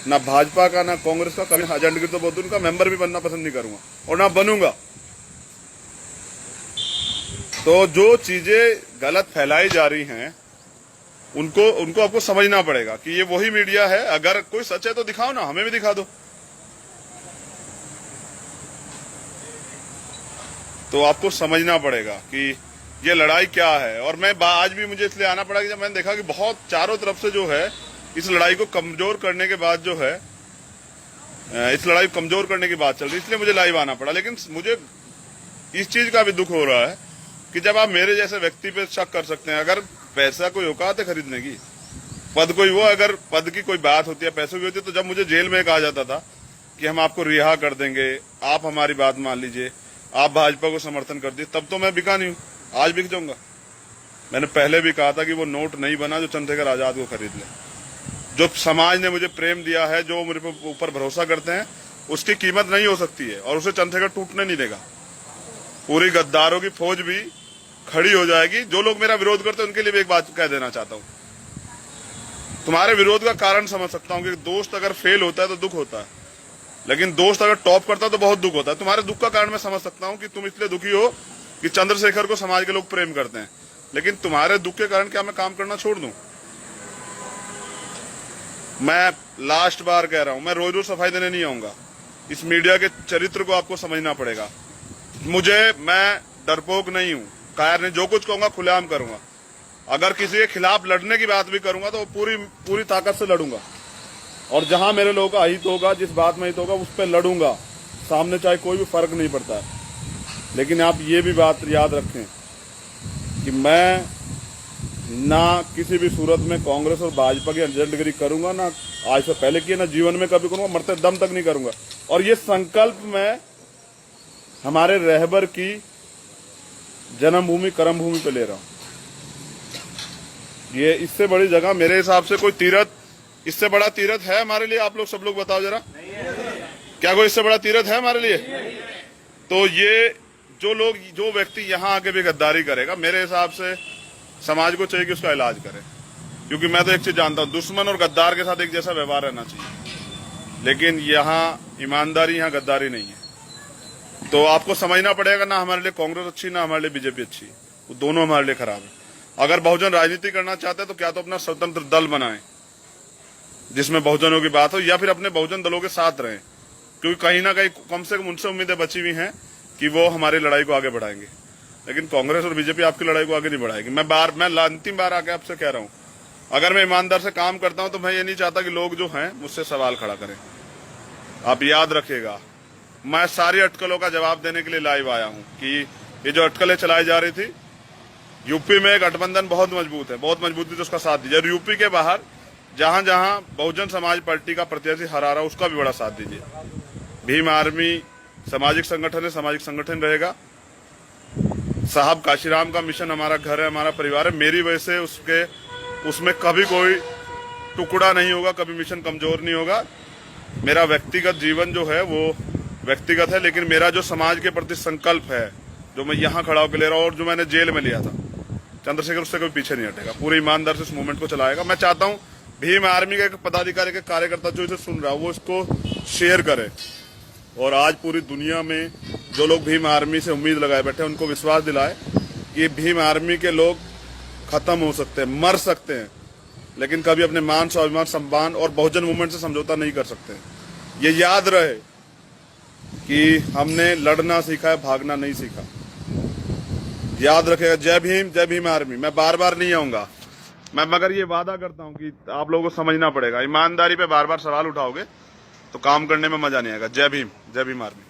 ना भाजपा का ना कांग्रेस का, कभी अजंडगिरी तो बहुत उनका मेंबर भी बनना पसंद नहीं करूंगा और ना बनूंगा। तो जो चीजें गलत फैलाई जा रही हैं उनको आपको समझना पड़ेगा कि ये वही मीडिया है। अगर कोई सच है तो दिखाओ ना, हमें भी दिखा दो। तो आपको समझना पड़ेगा कि ये लड़ाई क्या है। और मैं आज भी मुझे इसलिए आना पड़ा कि जब मैंने देखा कि बहुत चारों तरफ से जो है इस लड़ाई को कमजोर करने के बाद जो है इस लड़ाई को कमजोर करने की बात चल रही, इसलिए मुझे लाइव आना पड़ा। लेकिन मुझे इस चीज का भी दुख हो रहा है कि जब आप मेरे जैसे व्यक्ति पे शक कर सकते हैं, अगर पैसा कोई औकात है खरीदने की, पद कोई वो, अगर पद की कोई बात होती है, पैसों की होती है, तो जब मुझे जेल में कहा जाता था कि हम आपको रिहा कर देंगे, आप हमारी बात मान लीजिए, आप भाजपा को समर्थन कर दिए, तब तो मैं बिका नहीं हूं, आज बिक जाऊंगा। मैंने पहले भी कहा था कि वो नोट नहीं बना जो चंद्रशेखर आजाद को खरीद ले। जो समाज ने मुझे प्रेम दिया है, जो मेरे ऊपर भरोसा करते हैं, उसकी कीमत नहीं हो सकती है और उसे चंद्रशेखर टूटने नहीं देगा। पूरी गद्दारों की फौज भी खड़ी हो जाएगी। जो लोग मेरा विरोध करते हैं उनके लिए भी एक बात कह देना चाहता हूं, तुम्हारे विरोध का कारण समझ सकता हूं कि दोस्त अगर फेल होता है तो दुख होता है, लेकिन दोस्त अगर टॉप करता है तो बहुत दुख होता है। तुम्हारे दुख का कारण मैं समझ सकता हूं कि तुम इसलिए दुखी हो कि चंद्रशेखर को समाज के लोग प्रेम करते हैं, लेकिन तुम्हारे दुख के कारण क्या मैं काम करना छोड़ दूं? मैं लास्ट बार कह रहा हूं, मैं रोज रोज सफाई देने नहीं आऊंगा। इस मीडिया के चरित्र को आपको समझना पड़ेगा। मैं डरपोक नहीं हूं, कायर नहीं, जो कुछ कहूंगा खुलेआम करूंगा। अगर किसी के खिलाफ लड़ने की बात भी करूंगा तो पूरी ताकत से लड़ूंगा, और जहां मेरे लोगों का हित होगा, जिस बात में हित होगा, उस पर लड़ूंगा सामने, चाहे कोई भी फर्क नहीं पड़ता है। लेकिन आप ये भी बात याद रखें कि मैं ना किसी भी सूरत में कांग्रेस और भाजपा की एजेंटगिरी करूंगा, ना आज से पहले किया, ना जीवन में कभी करूंगा, मरते दम तक नहीं करूंगा। और ये संकल्प मैं हमारे रहबर की जन्मभूमि कर्मभूमि पे ले रहा हूं। ये इससे बड़ी जगह मेरे हिसाब से कोई तीर्थ, इससे बड़ा तीर्थ है हमारे लिए? आप लोग सब लोग बताओ जरा, क्या कोई इससे बड़ा तीर्थ है हमारे लिए? तो ये जो व्यक्ति यहाँ आके भी गद्दारी करेगा, मेरे हिसाब से समाज को चाहिए कि उसका इलाज करे। क्योंकि मैं तो एक चीज जानता हूं, दुश्मन और गद्दार के साथ एक जैसा व्यवहार रहना चाहिए, लेकिन यहाँ ईमानदारी, यहाँ गद्दारी नहीं है। तो आपको समझना पड़ेगा, ना हमारे लिए कांग्रेस अच्छी, ना हमारे लिए बीजेपी अच्छी, वो दोनों हमारे लिए खराब है। अगर बहुजन राजनीति करना चाहते हैं तो क्या तो अपना स्वतंत्र दल बनाएं जिसमें बहुजनों की बात हो, या फिर अपने बहुजन दलों के साथ रहें, क्योंकि कहीं ना कहीं कम से कम उनसे उम्मीदें बची हुई हैं कि वो हमारी लड़ाई को आगे बढ़ाएंगे। लेकिन कांग्रेस और बीजेपी आपकी लड़ाई को आगे नहीं बढ़ाएगी। मैं अंतिम बार आके आपसे कह रहा हूं, अगर मैं ईमानदार से काम करता हूं तो मैं ये नहीं चाहता कि लोग जो हैं मुझसे सवाल खड़ा करें। आप याद रखिएगा, मैं सारी अटकलों का जवाब देने के लिए लाइव आया हूं कि ये जो अटकलें चलाई जा रही थी, यूपी में गठबंधन बहुत मजबूत है, बहुत मजबूती से उसका साथ दीजिए। और यूपी के बाहर जहां जहां बहुजन समाज पार्टी का प्रत्याशी हरा रहा, उसका भी बड़ा साथ दीजिए। भीम आर्मी सामाजिक संगठन है, सामाजिक संगठन रहेगा। साहब काशीराम का मिशन हमारा घर है, हमारा परिवार है। मेरी वजह से उसमें कभी कोई टुकड़ा नहीं होगा, कभी मिशन कमजोर नहीं होगा। मेरा व्यक्तिगत जीवन जो है वो व्यक्तिगत है, लेकिन मेरा जो समाज के प्रति संकल्प है, जो मैं यहाँ खड़ा होकर ले रहा हूँ और जो मैंने जेल में लिया था, चंद्रशेखर उससे कभी पीछे नहीं हटेगा, पूरी ईमानदार से इस मूवमेंट को चलाएगा। मैं चाहता हूँ भीम आर्मी का एक पदाधिकारी, का कार्यकर्ता जो इसे सुन रहा है, वो इसको शेयर करे, और आज पूरी दुनिया में जो लोग भीम आर्मी से उम्मीद लगाए बैठे हैं उनको विश्वास दिलाए कि भीम आर्मी के लोग खत्म हो सकते हैं, मर सकते हैं, लेकिन कभी अपने मान, स्वाभिमान, सम्मान और बहुजन मूवमेंट से समझौता नहीं कर सकते। ये याद रहे कि हमने लड़ना सीखा है, भागना नहीं सीखा। याद रखेगा। जय भीम आर्मी। मैं बार बार नहीं आऊंगा, मैं मगर ये वादा करता हूं कि आप लोगों को समझना पड़ेगा, ईमानदारी पे बार बार सवाल उठाओगे तो काम करने में मजा नहीं आएगा। जय भीम आर्मी।